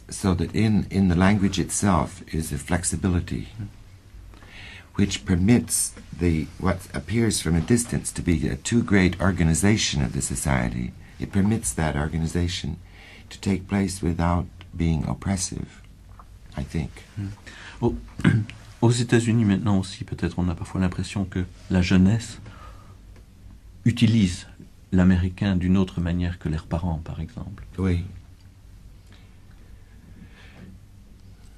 so that in the language itself is a flexibility which permits what appears from a distance to be a too great organization of the society. It permits that organization to take place without being oppressive, I think. Aux États-Unis maintenant aussi, peut-être on a parfois l'impression que la jeunesse utilise l'américain d'une autre manière que leurs parents, par exemple. Oui.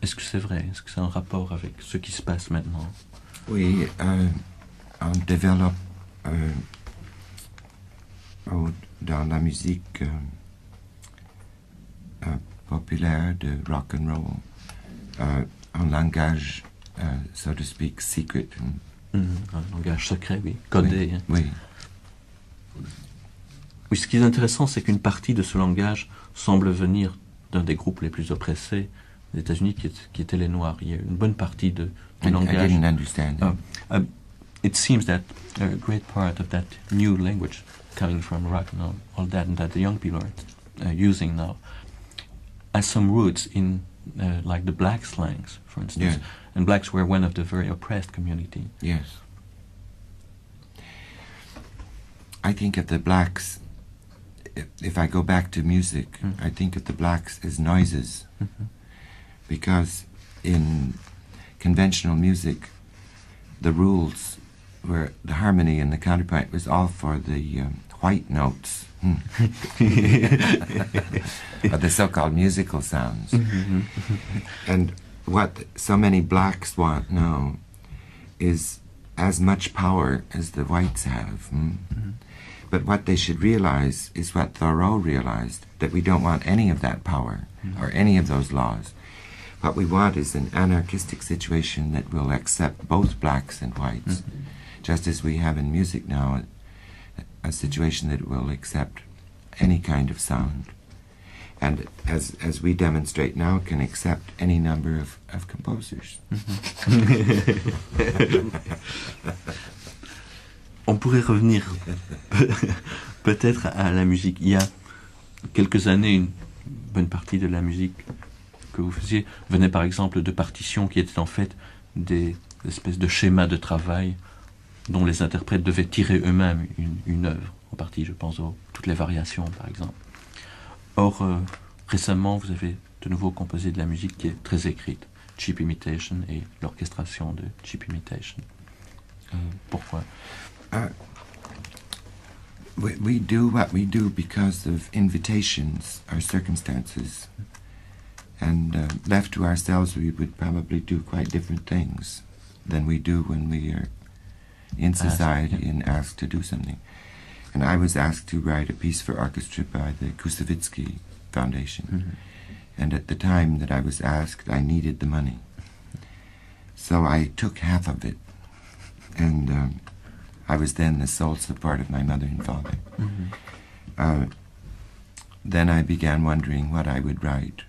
Est-ce que c'est vrai? Est-ce que c'est un rapport avec ce qui se passe maintenant? Oui, on développe dans la musique populaire de rock and roll un langage, so to speak, secret. Un langage secret, oui, codé. Oui, hein. oui. Oui, ce qui est intéressant, c'est qu'une partie de ce langage semble venir d'un des groupes les plus oppressés des États-Unis, qui étaient les Noirs. Il y a une bonne partie du langage. I didn't understand. It seems that a great part of that new language coming from rock and all that, and that the young people are using now, has some roots in like the black slangs, for instance. Yeah. And blacks were one of the very oppressed community. Yes. I think of the blacks, if I go back to music, I think of the blacks as noises. Because in conventional music, the rules were the harmony and the counterpoint was all for the white notes, or the so-called musical sounds. And what so many blacks want now is as much power as the whites have. But what they should realize is what Thoreau realized, that we don't want any of that power or any of those laws. What we want is an anarchistic situation that will accept both blacks and whites, just as we have in music now, a situation that will accept any kind of sound. And as we demonstrate now, can accept any number of composers. On pourrait revenir peut-être à la musique. Il y a quelques années, une bonne partie de la musique que vous faisiez venait par exemple de partitions qui étaient en fait des espèces de schémas de travail dont les interprètes devaient tirer eux-mêmes une œuvre. En partie, je pense aux toutes les variations, par exemple. Or, récemment, vous avez de nouveau composé de la musique qui est très écrite, cheap imitation et l'orchestration de cheap imitation. Pourquoi? We do what we do because of invitations or circumstances. And left to ourselves, we would probably do quite different things than we do when we are in society and asked to do something. And I was asked to write a piece for orchestra by the Kusevitsky Foundation. And at the time that I was asked, I needed the money. So I took half of it. And I was then the sole support of my mother and father. Then I began wondering what I would write.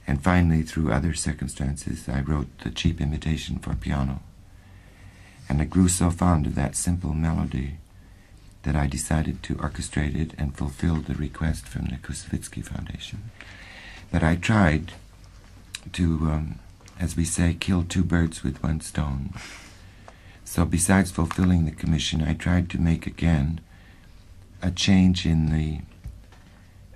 And finally, through other circumstances, I wrote the cheap imitation for piano. And I grew so fond of that simple melody that I decided to orchestrate it and fulfill the request from the Kusevitsky Foundation. But I tried to, as we say, kill two birds with one stone. So besides fulfilling the commission, I tried to make again a change in the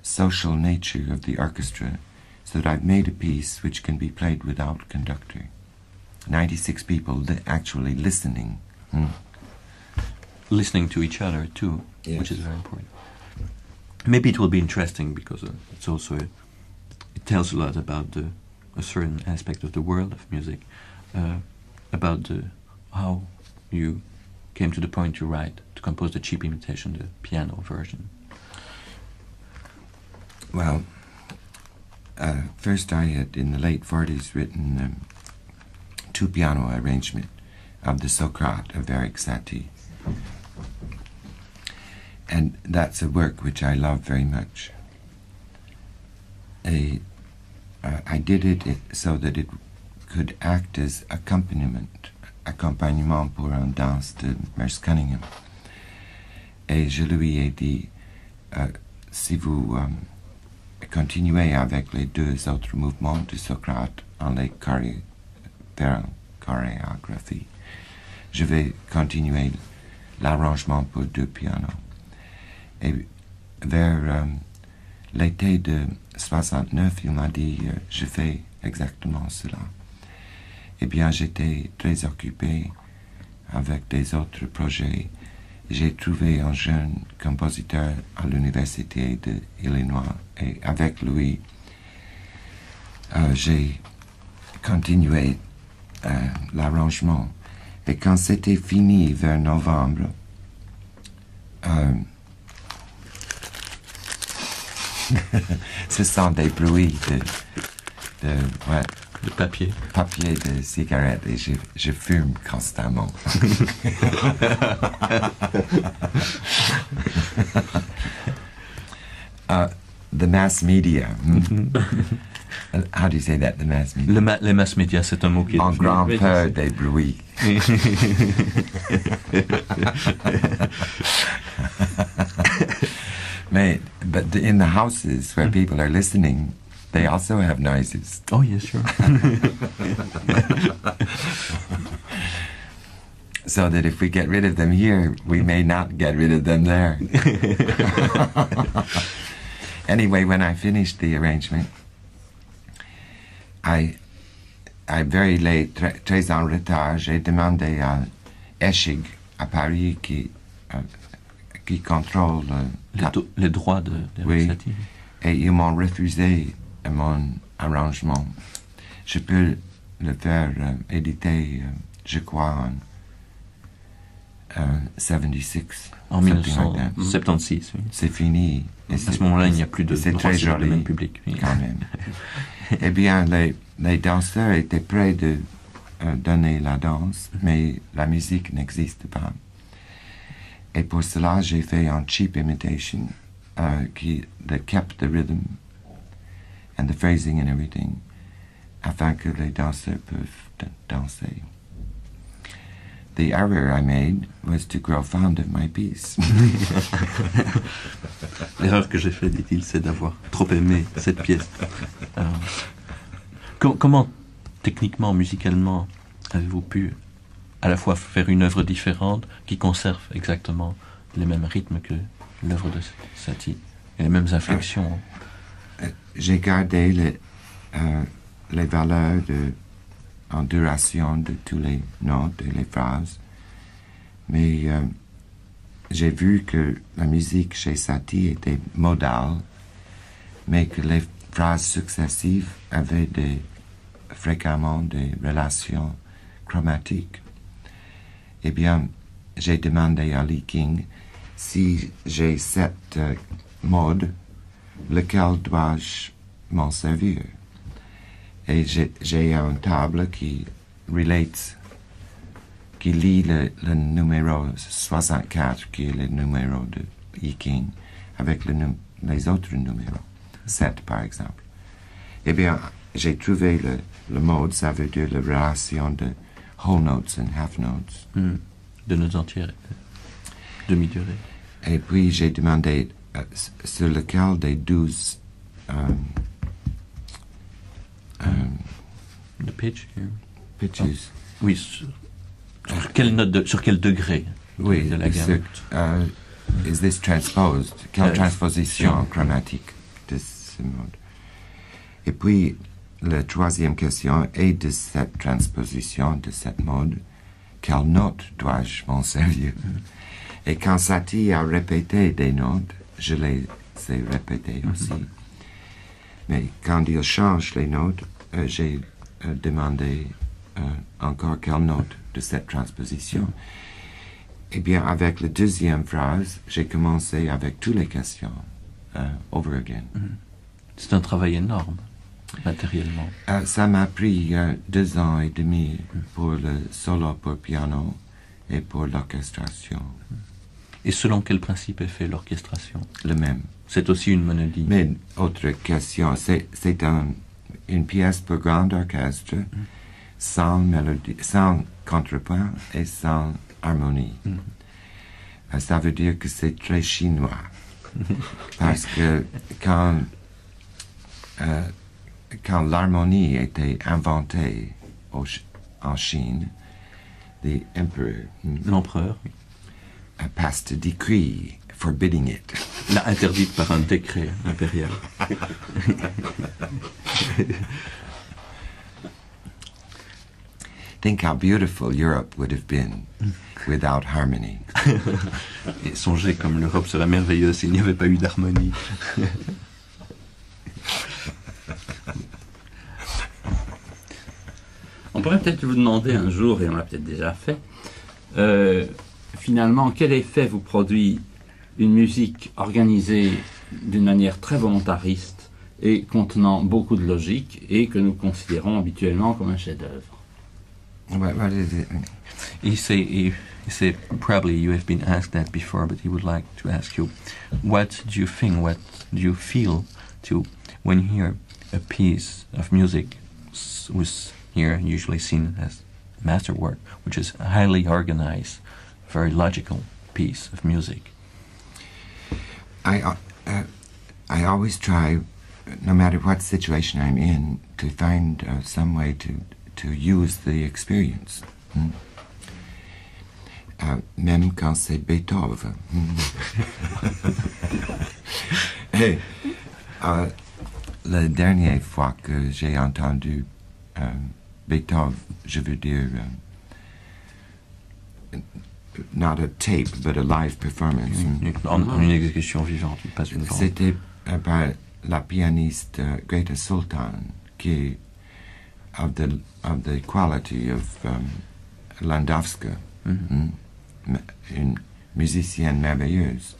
social nature of the orchestra, so that I've made a piece which can be played without conductor. 96 people actually listening. Listening to each other too, Yes. which is very important. Maybe it will be interesting because it's also it tells a lot about a certain aspect of the world of music, about how you came to the point to compose the cheap imitation, the piano version. Well, first I had, in the late 40s, written two piano arrangement of the Socrate of Eric Satie. And that's a work which I love very much. I did it so that it could act as accompagnement pour un danse de Merce Cunningham. Et je lui ai dit, si vous continuez avec les deux autres mouvements de Socrate en les chorégraphie, je vais continuer l'arrangement pour deux pianos. Et vers l'été de 69, il m'a dit je fais exactement cela. Eh bien, j'étais très occupé avec des autres projets. J'ai trouvé un jeune compositeur à l'université de Illinois et avec lui, j'ai continué l'arrangement. Et quand c'était fini vers novembre, ce sont des bruits de papier de cigarette et je fume constamment. The mass media. How do you say that, the mass media? Les mass media, c'est un mot qui est en grand peur des bruits. But in the houses where people are listening, they also have noises. Oh, yes, sure. So that if we get rid of them here, we may not get rid of them there. Anyway, when I finished the arrangement, I very late, très en retard, j'ai demandé à Eschig, à Paris, qui contrôle les droits de Rossetti. Et ils m'ont refusé mon arrangement. Je peux le faire éditer, je crois, en 76. En 1976, oui. C'est fini. À ce moment-là, il n'y a plus de c'est très joli, domaine public. Oui. Quand même. Eh bien, les danseurs étaient prêts de donner la danse, mais la musique n'existe pas. Et pour cela, j'ai fait un cheap imitation that kept the rhythm and the phrasing and everything, afin que les danseurs peuvent danser. The error I made was to grow fond of my piece. L'erreur que j'ai faite, dit-il, c'est d'avoir trop aimé cette pièce. Comment, techniquement, musicalement, avez-vous pu à la fois faire une œuvre différente qui conserve exactement les mêmes rythmes que l'œuvre de Satie et les mêmes inflexions? J'ai gardé les valeurs en duration de tous les notes et les phrases, mais j'ai vu que la musique chez Satie était modale, mais que les phrases successives avaient fréquemment des relations chromatiques. Eh bien, j'ai demandé à Lee King si j'ai cette mode, lequel dois-je m'en servir? Et j'ai une table qui lit le numéro 64, qui est le numéro de Lee King, avec les autres numéros, 7 par exemple. Eh bien, j'ai trouvé le mode, ça veut dire la relation de whole notes and half notes. De notes entières, demi-durées. Et puis j'ai demandé sur lequel des 12 le pitch. pitches. Oui, sur quelle note, sur quel degré Oui, de la gamme. Is this transposed? Quelle transposition chromatique de ce mode? Et puis, la troisième question est de cette transposition, de cette mode, quelle note dois-je m'en servir? Et quand Satie a répété des notes, je les ai répétées aussi. Mais quand il change les notes, j'ai demandé encore quelle note de cette transposition. Eh bien, avec la deuxième phrase, j'ai commencé avec toutes les questions, over again. C'est un travail énorme, matériellement. Ça m'a pris 2 ans et demi pour le solo pour piano et pour l'orchestration. Et selon quel principe est fait l'orchestration? Le même. C'est aussi une monodie. Mais autre question, c'est une pièce pour grand orchestre, sans mélodie, sans contrepoint et sans harmonie. Ça veut dire que c'est très chinois. Parce que quand l'harmonie était inventée en Chine, l'empereur passed a decree forbidding it. l'a interdite par un décret impérial. Think how beautiful Europe would have been without harmony. Et songez comme l'Europe serait merveilleuse s'il n'y avait pas eu d'harmonie. On pourrait peut-être vous demander un jour, et on l'a peut-être déjà fait, finalement, quel effet vous produit une musique organisée d'une manière très volontariste et contenant beaucoup de logique et que nous considérons habituellement comme un chef-d'œuvre. What is it? He say, probably you have been asked that before, but he would like to ask you, what do you think, what do you feel to when you hear a piece of music, was here usually seen as masterwork, which is a highly organized, very logical piece of music? I always try, no matter what situation I'm in, to find some way to use the experience. Même quand c'est Beethoven. Et, la dernière fois que j'ai entendu Beethoven, je veux dire, not a tape, but a live performance. Une exécution vivante, pas une vente. C'était par la pianiste Greta Sultan, qui of the quality of Landowska, une musicienne merveilleuse.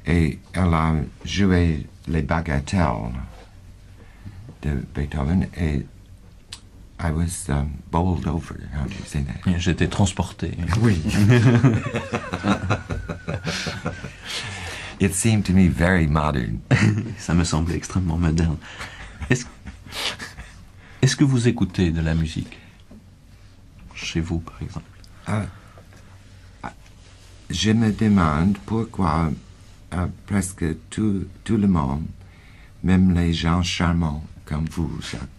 Et elle a joué les bagatelles de Beethoven, et I was bowled over. How do you say that? J'étais transporté. Oui. It seemed to me very modern. Ça me semblait extrêmement moderne. Est-ce que vous écoutez de la musique chez vous, par exemple? Je me demande pourquoi presque tout le monde, même les gens charmants comme vous, Jacques,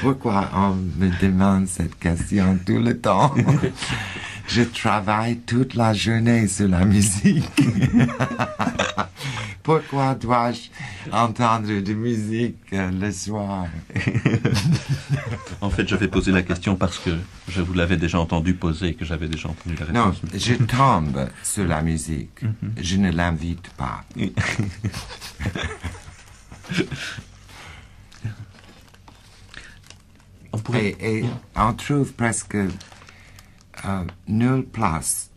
pourquoi on me demande cette question tout le temps? Je travaille toute la journée sur la musique. Pourquoi dois-je entendre de musique le soir? En fait, je vais poser la question parce que je vous l'avais déjà entendu poser et que j'avais déjà entendu la Non, réponse. je tombe sur la musique. Je ne l'invite pas. Et on trouve presque nulle place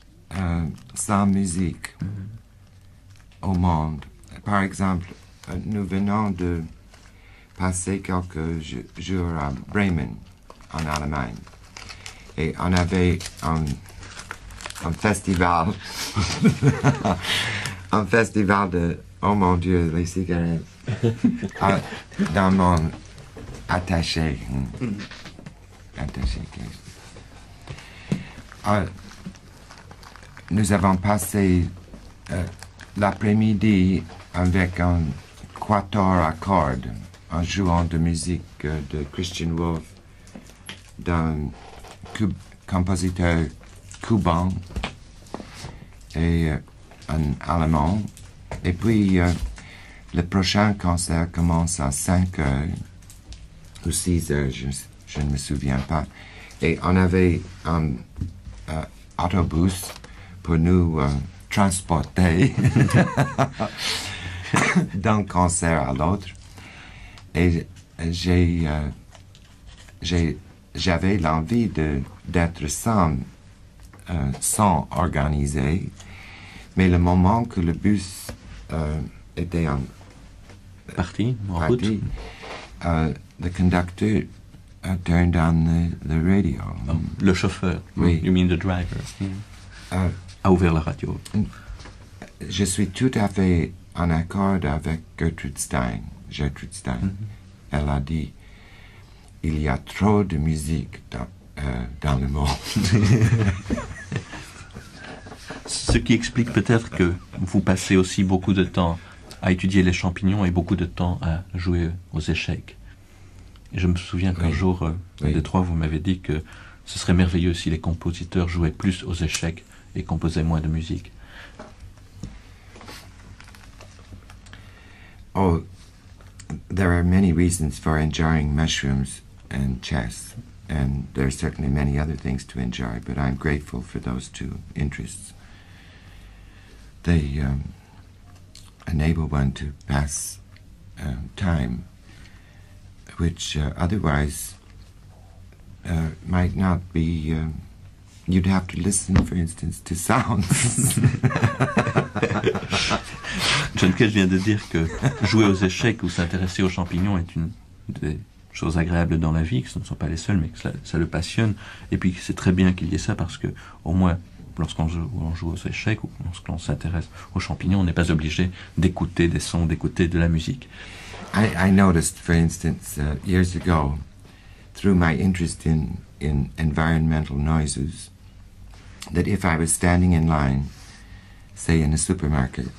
sans musique au monde. Par exemple, nous venons de passer quelques jours à Bremen, en Allemagne. Et on avait un festival, un festival de, oh mon Dieu, les cigarettes, dans mon attaché. Nous avons passé l'après-midi avec un quatuor à cordes, en jouant de musique de Christian Wolff, d'un compositeur cubain et un allemand. Et puis, le prochain concert commence à 5 heures ou 6 heures, je ne me souviens pas. Et on avait un autobus pour nous transporter d'un concert à l'autre. Et j'avais l'envie d'être sans organisé, mais le moment que le bus était Parti, en route. The conductor turned on the radio. Oh, le chauffeur. Oui. You mean the driver. A ouvert la radio. Je suis tout à fait en accord avec Gertrude Stein. Elle a dit, il y a trop de musique dans le monde. Ce qui explique peut-être que vous passez aussi beaucoup de temps à étudier les champignons et beaucoup de temps à jouer aux échecs. Et je me souviens qu'un jour, un des trois, vous m'avez dit que ce serait merveilleux si les compositeurs jouaient plus aux échecs et composaient moins de musique. Oh, there are many reasons for enjoying mushrooms and chess, and there are certainly many other things to enjoy, but I'm grateful for those two interests. They enable one to pass time, which otherwise might not be... you'd have to listen, for instance, to sounds. John Cage vient de dire que jouer aux échecs ou s'intéresser aux champignons est une des choses agréables dans la vie, que ce ne sont pas les seules, mais que ça le passionne. Et puis c'est très bien qu'il y ait ça parce que, au moins, lorsqu'on joue aux échecs ou lorsqu'on s'intéresse aux champignons, on n'est pas obligé d'écouter des sons, d'écouter de la musique. I noticed, for instance, years ago, through my interest in environmental noises, that if I was standing in line, say in a supermarket,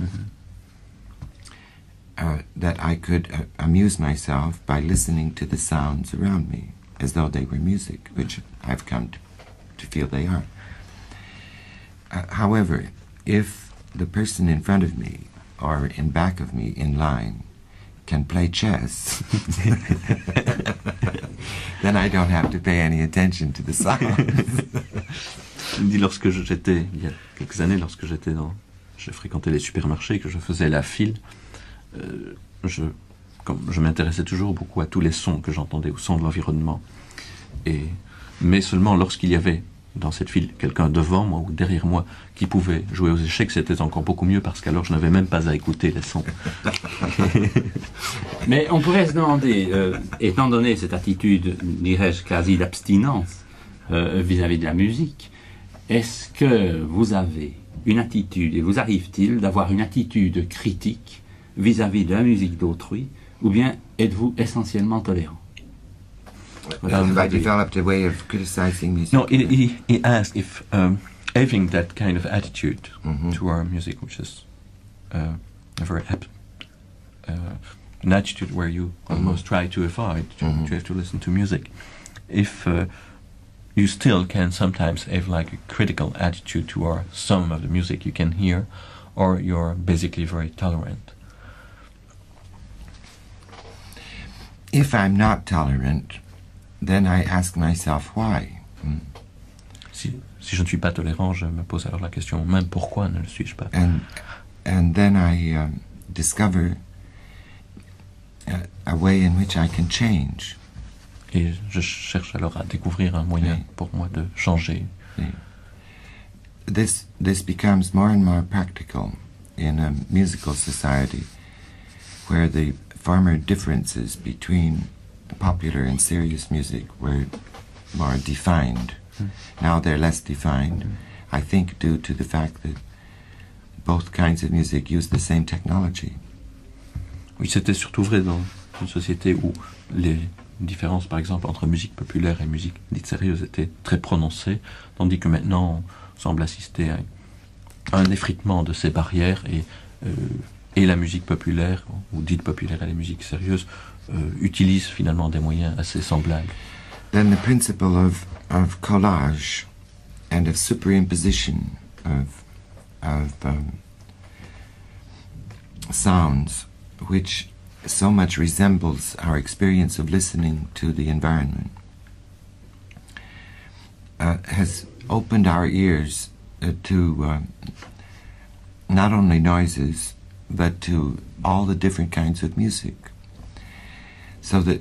that I could amuse myself by listening to the sounds around me as though they were music, which I've come to feel they are. However, if the person in front of me or in back of me in line can play chess, then I don't have to pay any attention to the sounds. Il dit lorsque j'étais, il y a quelques années, je fréquentais les supermarchés, que je faisais la file, je m'intéressais toujours beaucoup à tous les sons que j'entendais, aux sons de l'environnement. Mais seulement lorsqu'il y avait dans cette file quelqu'un devant moi ou derrière moi qui pouvait jouer aux échecs, c'était encore beaucoup mieux parce qu'alors je n'avais même pas à écouter les sons. Mais on pourrait se demander, étant donné cette attitude, dirais-je, quasi d'abstinence vis-à-vis de la musique, est-ce que vous avez une attitude, et vous arrive-t-il d'avoir une attitude critique vis-à-vis de la musique d'autrui, ou bien êtes-vous essentiellement tolérant? Have I developed a way of criticizing music? No, he asked if having that kind of attitude to our music, which is a very an attitude where you almost try to avoid to have to listen to music, if you still can sometimes have like a critical attitude to some of the music you can hear, or you're basically very tolerant. If I'm not tolerant, then I ask myself why. Si je ne suis pas tolérant, je me pose alors la question même pourquoi ne le suis-je pas. And then I discover a way in which I can change. Et je cherche alors à découvrir un moyen pour moi de changer. This becomes more and more practical in a musical society where the former differences between popular and serious music were more defined. Now they're less defined, I think due to the fact that both kinds of music use the same technology. Oui, c'était surtout vrai dans une société où les différences, par exemple, entre musique populaire et musique dite sérieuse étaient très prononcées, tandis que maintenant on semble assister à un effritement de ces barrières et la musique populaire, ou dite populaire et la musique sérieuse, utilisent finalement des moyens assez semblables. Then the principle of collage and of superimposition of sounds, which so much resembles our experience of listening to the environment, has opened our ears to not only noises, but to all the different kinds of music. So that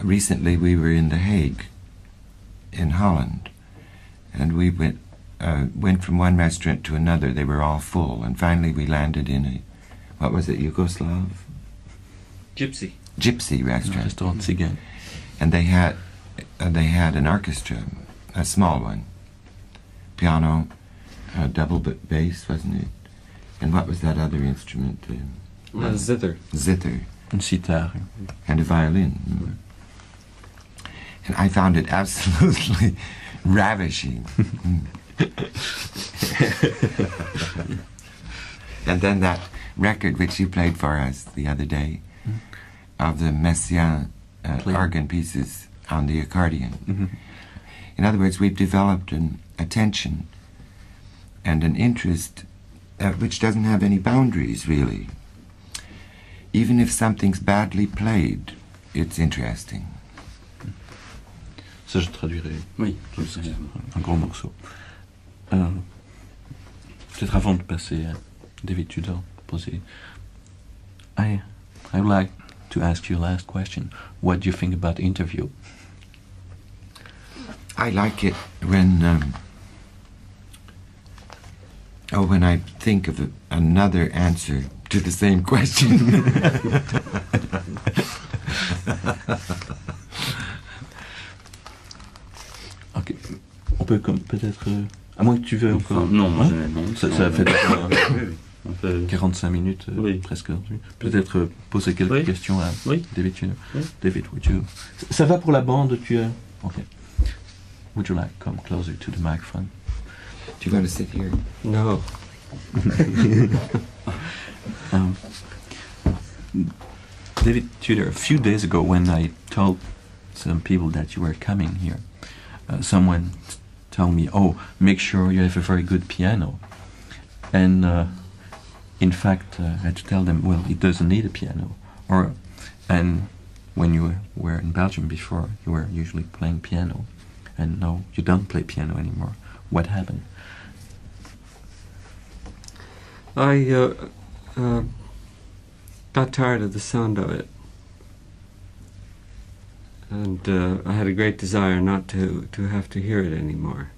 recently we were in The Hague, in Holland, and we went from one restaurant to another. They were all full, and finally we landed in what was it, Yugoslav? Gypsy restaurant. Restaurant tzigane. And they had an orchestra, a small one, piano, double bass, wasn't it? And what was that other instrument? Zither. Zither. Une sitar. And a violin. And I found it absolutely ravishing. And then that record which you played for us the other day of the Messiaen organ pieces on the accordion. Mm-hmm. In other words, we've developed an attention and an interest which doesn't have any boundaries, really. Even if something's badly played, it's interesting. Ça, je traduirai. Oui, Un gros morceau. Peut-être avant de passer à David Tudor, poser. I would like to ask you a last question. What do you think about the interview? I like it when when I think of another answer to the same question. Ok. On peut peut-être... à moins que tu veux encore... Non, moi, hein? non. Ça fait déjà On peut... 45 minutes, Oui. presque. Peut-être poser quelques Oui. questions à Oui. David Tudor. Oui. David, would you... Ça va pour la bande, tu as... Ok. Would you like to come closer to the microphone? Do you want to sit here? No. David Tudor, a few days ago when I told some people that you were coming here, someone told me, oh, make sure you have a very good piano. And in fact, I had to tell them, well, it doesn't need a piano. And when you were in Belgium before, you were usually playing piano. And no, you don't play piano anymore. What happened? I got tired of the sound of it, and I had a great desire not to have to hear it anymore.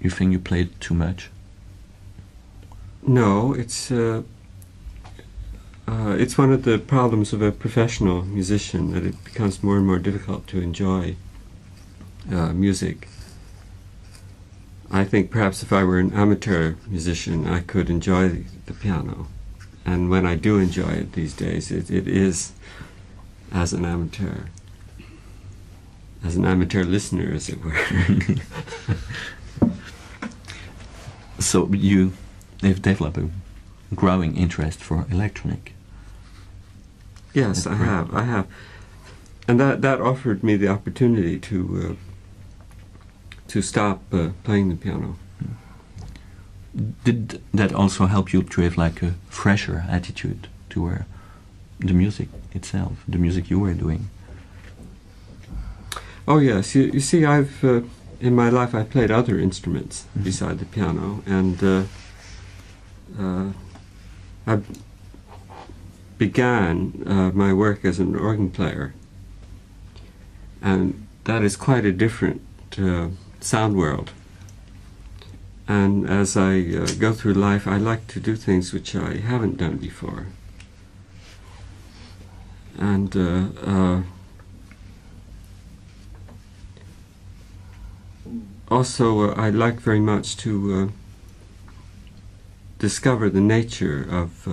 You think you played too much? No, it's one of the problems of a professional musician, that it becomes more and more difficult to enjoy music. I think perhaps if I were an amateur musician, I could enjoy the piano. And when I do enjoy it these days, it is as an amateur listener, as it were. So you have developed a growing interest for electronic. Yes, I have. And that offered me the opportunity to stop playing the piano. Did that also help you to have like a fresher attitude to the music itself, the music you were doing? Oh yes, you see, I've in my life I played other instruments beside the piano, and I began my work as an organ player, and that is quite a different sound world. And as I go through life, I like to do things which I haven't done before. And also, I like very much to discover the nature of,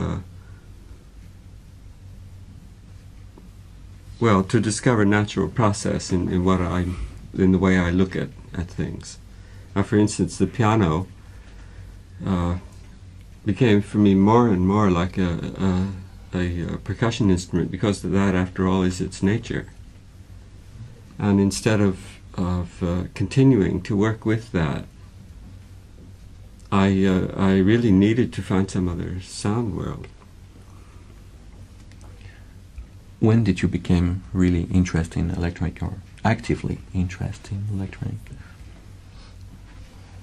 to discover natural process in the way I look at things. Now, for instance, the piano became for me more and more like a percussion instrument, because that, after all, is its nature. And instead of continuing to work with that, I really needed to find some other sound world. When did you become really interested in electronic, or actively interested in electronic?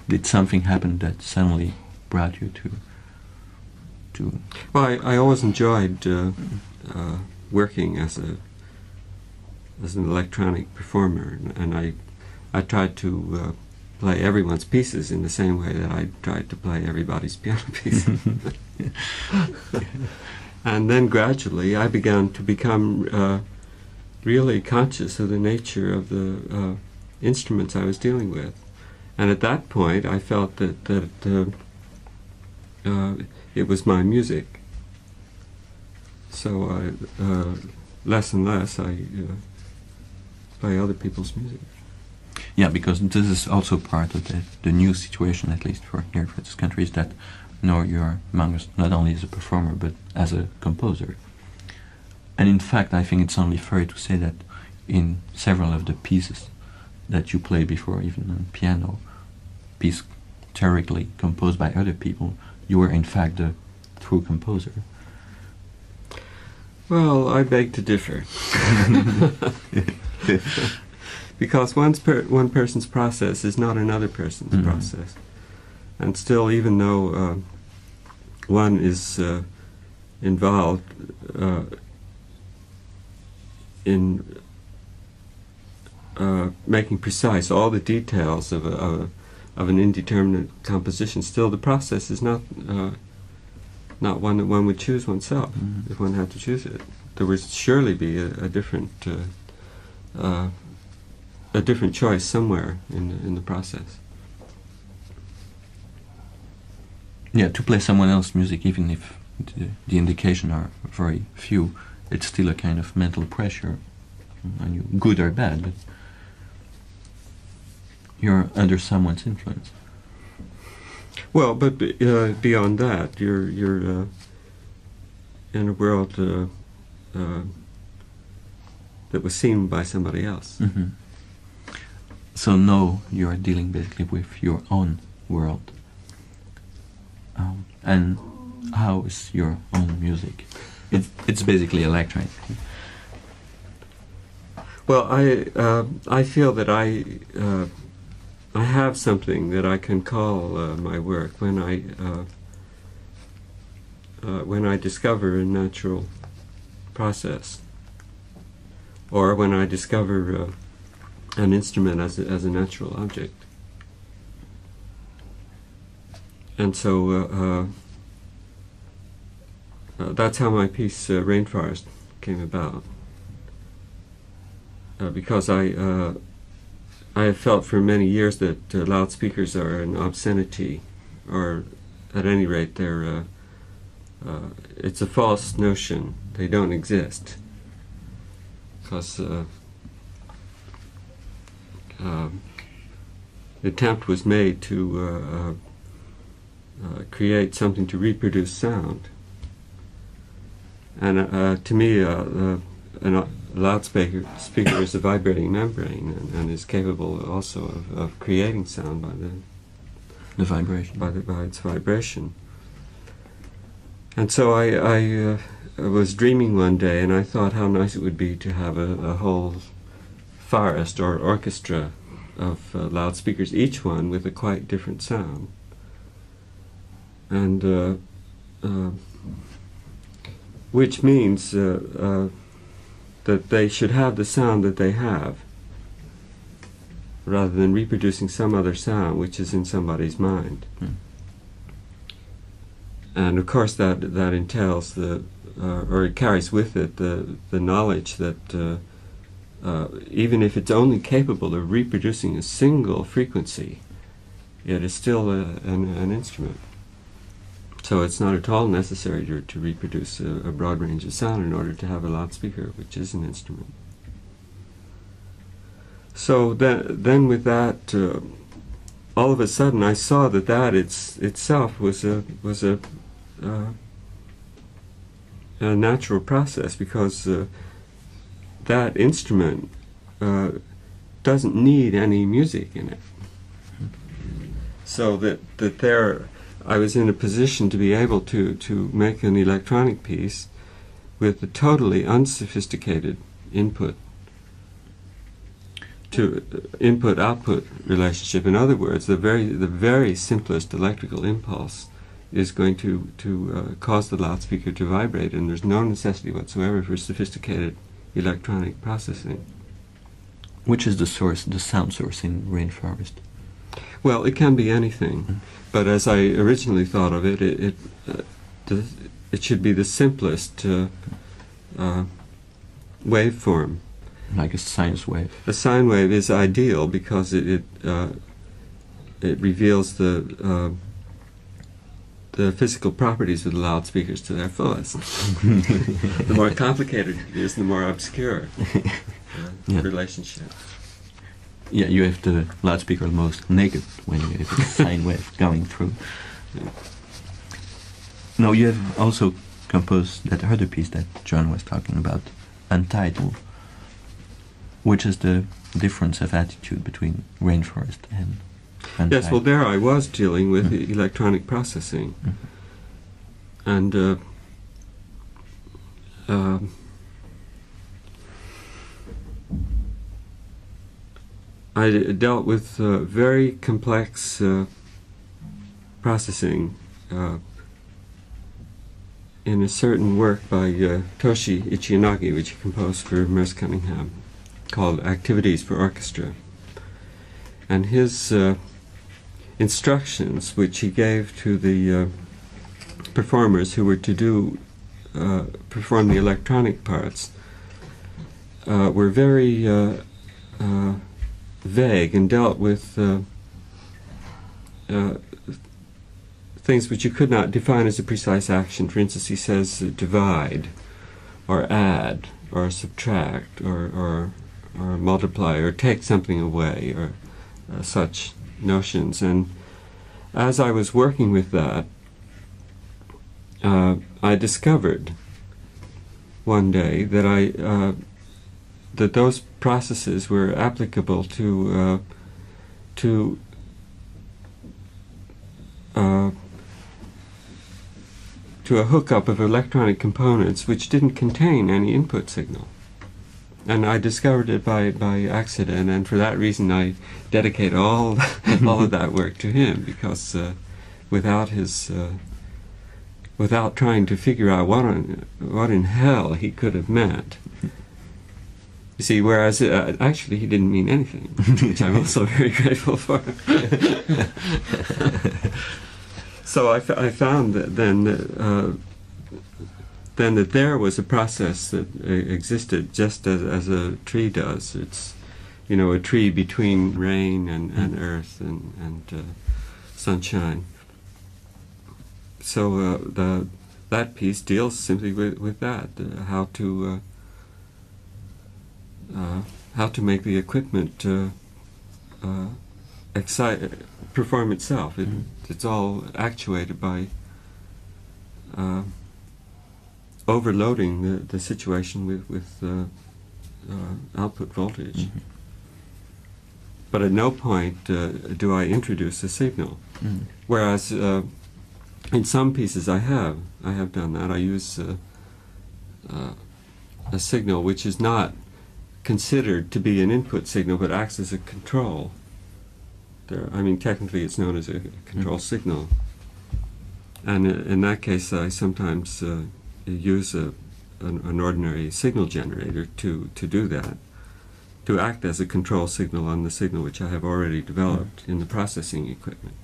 Did something happen that suddenly brought you to? Well, I always enjoyed working as an electronic performer, and I tried to play everyone's pieces in the same way that I tried to play everybody's piano pieces. And then gradually I began to become really conscious of the nature of the instruments I was dealing with. And at that point I felt that it was my music. So less and less I play other people's music. Yeah, because this is also part of the new situation, at least for here for this country, is that now you're among us not only as a performer but as a composer. And in fact, I think it's only fair to say that in several of the pieces that you play before, even on piano, piece theoretically composed by other people, you were in fact the true composer. Well, I beg to differ. Because one person's process is not another person's process. And still, even though one is involved in making precise all the details of an indeterminate composition, still the process is not one that one would choose oneself if one had to choose it. There would surely be a different choice somewhere in the process. Yeah, to play someone else's music, even if the indications are very few, it's still a kind of mental pressure on you, good or bad, but you're under someone's influence. Well, but beyond that, you're in a world that was seen by somebody else. Mm-hmm. So now you're dealing basically with your own world. And how is your own music? It's basically electronic. Well, I feel that I have something that I can call my work when I discover a natural process, or when I discover an instrument as a natural object. And so that's how my piece Rainforest came about. Because I have felt for many years that loudspeakers are an obscenity, or at any rate it's a false notion. They don't exist. Because the attempt was made to create something to reproduce sound. And to me, a loudspeaker is a vibrating membrane, and is capable also of creating sound by the vibration, by its vibration. And so I was dreaming one day, and I thought how nice it would be to have a whole forest or orchestra of loudspeakers, each one with a quite different sound. And which means that they should have the sound that they have, rather than reproducing some other sound which is in somebody's mind. And of course that entails or it carries with it the knowledge that even if it's only capable of reproducing a single frequency, it is still an instrument. So it's not at all necessary to reproduce a broad range of sound in order to have a loudspeaker, which is an instrument. So then with that, all of a sudden I saw that itself was a natural process, because that instrument doesn't need any music in it. So that there, I was in a position to be able to make an electronic piece with a totally unsophisticated input to input-output relationship. In other words, the very simplest electrical impulse is going to cause the loudspeaker to vibrate, and there's no necessity whatsoever for sophisticated electronic processing. Which is the sound source in Rainforest? Well, it can be anything, but as I originally thought of it, it should be the simplest waveform. Like a sine wave. A sine wave is ideal because it reveals the physical properties of the loudspeakers to their fullest. The more complicated it is, the more obscure the relationship. Yeah, you have the loudspeaker almost naked when you have a sine wave going through. Now you have also composed that other piece that John was talking about, Untitled, which is the difference of attitude between Rainforest and Untitled. Yes, well, there I was dealing with electronic processing, and I dealt with very complex processing in a certain work by Toshi Ichiyanagi, which he composed for Merce Cunningham, called Activities for Orchestra. And his instructions, which he gave to the performers who were to perform the electronic parts, were very vague and dealt with things which you could not define as a precise action. For instance, he says divide, or add, or subtract, or multiply, or take something away, or such notions. And as I was working with that, I discovered one day that that those processes were applicable to a hookup of electronic components which didn't contain any input signal. And I discovered it by accident, and for that reason I dedicate all of that work to him, because without his without trying to figure out what in hell he could have meant. You see, whereas actually he didn't mean anything, which I'm also very grateful for. So I found that then that there was a process that existed just as a tree does. It's, you know, a tree between rain and earth and sunshine. So that piece deals simply with that, how to make the equipment perform itself. It's all actuated by overloading the situation with output voltage. But at no point do I introduce a signal. Whereas in some pieces I have done that. I use a signal which is not considered to be an input signal, but acts as a control. I mean, technically it's known as a control signal. And in that case I sometimes use an ordinary signal generator to do that, to act as a control signal on the signal which I have already developed in the processing equipment.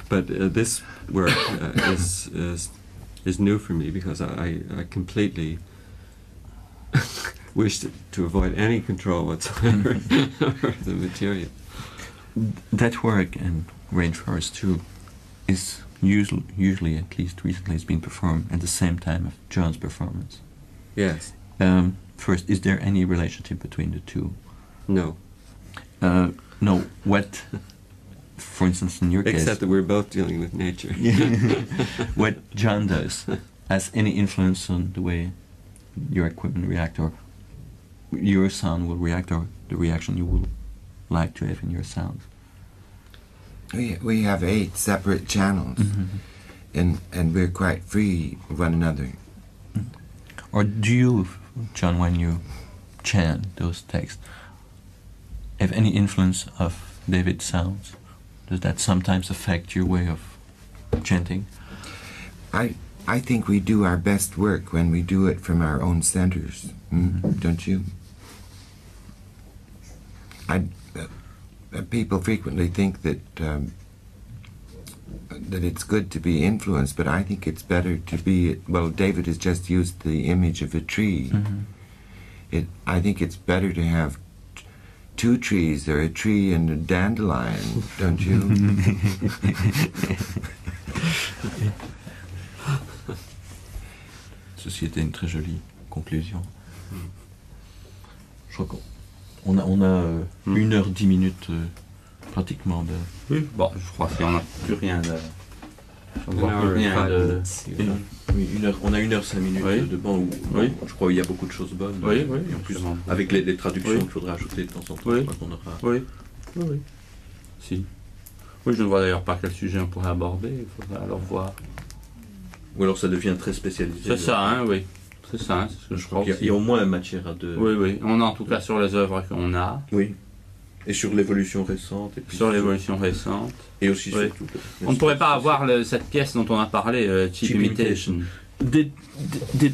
But this work is new for me, because I completely wish to avoid any control whatsoever of the material. That work, and Rainforest too, is usually, at least recently, has been performed at the same time of John's performance. Yes. First, is there any relationship between the two? No. No. What, for instance, in your case... Except that we're both dealing with nature. What John does has any influence on the way your equipment react, or your sound will react, or the reaction you will like to have in your sound? We have 8 separate channels, and we're quite free of one another. Or do you, John, when you chant those texts, have any influence of David's sounds? Does that sometimes affect your way of chanting? I think we do our best work when we do it from our own centers, don't you? People frequently think that that it's good to be influenced, but I think it's better to be. Well, David has just used the image of a tree. I think it's better to have 2 trees, or a tree and a dandelion, don't you? Ceci était une très jolie conclusion. Je crois qu'on On a 1h10 pratiquement de... Oui, bon, je crois qu'on n'a plus rien de... An hour and 5 minutes. Oui, on a 1h05 Oui. de banc où Oui. je crois qu'il y a beaucoup de choses bonnes. Oui, oui, Et en plus, justement. avec les traductions Oui. qu'il faudra ajouter de temps en temps, Oui. je crois qu'on aura... Oui, oui, oui. Si. Oui, je ne vois d'ailleurs pas quel sujet on pourrait aborder, il faudra alors voir. Ou alors ça devient très spécialisé. C'est ça, hein, oui. C'est ça, hein, c'est ce que je crois Il y a- aussi. il y a au moins matière à deux. Oui, oui. On a en tout cas sur les œuvres qu'on a, Oui. Et sur l'évolution récente. Et puis sur l'évolution récente. Et aussi Oui. surtout. On ne pourrait pas avoir cette pièce dont on a parlé, Cheap Imitation. Did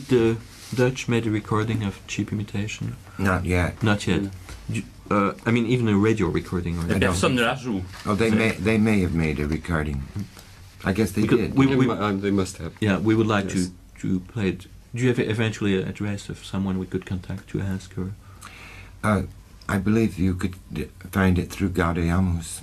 the Dutch made a recording of Cheap Imitation? Not yet. Not yet. I mean, even a radio recording. Or Et personne ne la joue. Oh, they may have made a recording. I guess they Because did. They must have. Yeah, we would like Yes. to play it. Do you have eventually an address of someone we could contact to ask her? I believe you could find it through Gaudeamus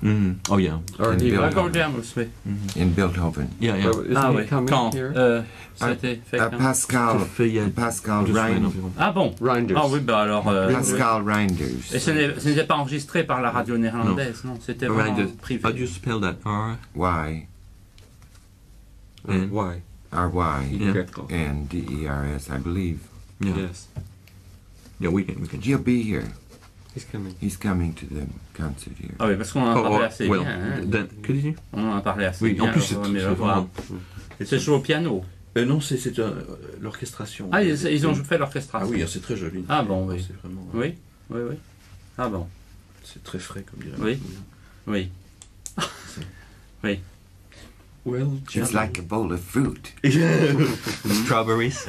Oh yeah. Or In he Bill- Ah, Gaudeamus, oui. in Beethoven. Yeah, yeah. Isn't Ah he oui. coming Quand here? C'était fait quand Pascal Fait il y a Pascal 2 semaines Rein- environ. Ah bon. Reinders. Ah oui, bah alors... Pascal Reinders. Et ce n'était pas enregistré par la radio néerlandaise, non, c'était vraiment Reinders. privé. How do you spell that? Y Why? R-Y Yeah. and D-E-R-S, I believe. Yeah. Yes. Yeah, we can. He'll be here. He's coming. He's coming to the concert here. Ah oui, parce qu'on en a parlé assez well, bien. Hein. que dis-tu? On en a parlé assez Oui, bien. en plus c'est alors, mais c'est voilà. vraiment... Et c'est joué au piano. Non, c'est l'orchestration. Ah, ils ont fait l'orchestration. Ah oui, c'est très joli. Ah bon, oui. C'est vraiment... Oui, oui, oui. Ah bon, C'est très frais, comme dirait. Oui. oui. Oui. Well, It's like a bowl of fruit. Strawberries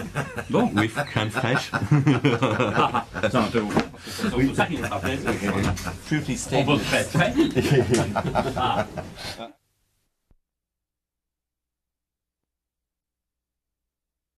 Bon. with crème fraîche. C'est un peu... C'est surtout ça qui nous rappelle. Fruity On va très très.